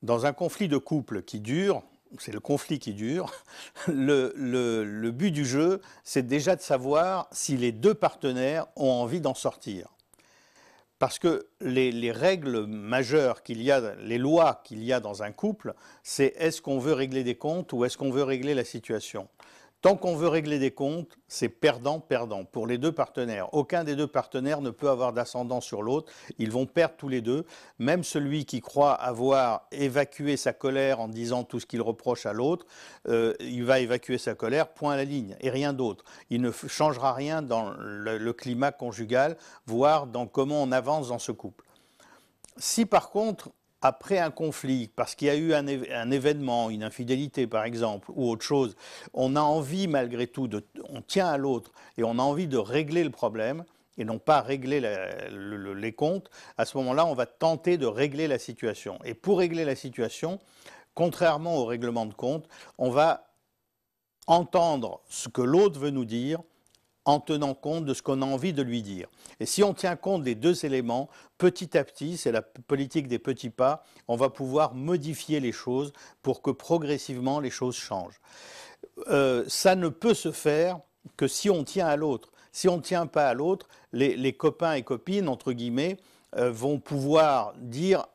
Dans un conflit de couple qui dure, c'est le conflit qui dure, le but du jeu, c'est déjà de savoir si les deux partenaires ont envie d'en sortir. Parce que les règles majeures qu'il y a, les lois qu'il y a dans un couple, c'est est-ce qu'on veut régler des comptes ou est-ce qu'on veut régler la situation? Tant qu'on veut régler des comptes, c'est perdant-perdant pour les deux partenaires. Aucun des deux partenaires ne peut avoir d'ascendant sur l'autre. Ils vont perdre tous les deux. Même celui qui croit avoir évacué sa colère en disant tout ce qu'il reproche à l'autre, il va évacuer sa colère, point à la ligne, et rien d'autre. Il ne changera rien dans le climat conjugal, voire dans comment on avance dans ce couple. Si par contre, après un conflit, parce qu'il y a eu un événement, une infidélité par exemple, ou autre chose, on a envie malgré tout, on tient à l'autre et on a envie de régler le problème, et non pas régler les comptes, à ce moment-là, on va tenter de régler la situation. Et pour régler la situation, contrairement au règlement de compte, on va entendre ce que l'autre veut nous dire, en tenant compte de ce qu'on a envie de lui dire. Et si on tient compte des deux éléments, petit à petit, c'est la politique des petits pas, on va pouvoir modifier les choses pour que progressivement les choses changent. Ça ne peut se faire que si on tient à l'autre. Si on ne tient pas à l'autre, les copains et copines, entre guillemets, vont pouvoir dire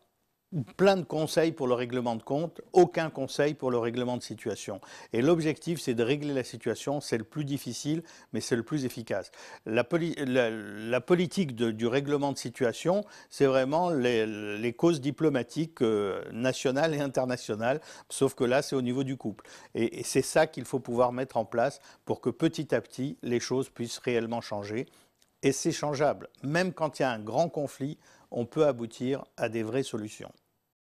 plein de conseils pour le règlement de compte, aucun conseil pour le règlement de situation. Et l'objectif, c'est de régler la situation. C'est le plus difficile, mais c'est le plus efficace. La politique du règlement de situation, c'est vraiment les causes diplomatiques nationales et internationales, sauf que là, c'est au niveau du couple. Et c'est ça qu'il faut pouvoir mettre en place pour que petit à petit, les choses puissent réellement changer. Et c'est changeable. Même quand il y a un grand conflit, on peut aboutir à des vraies solutions.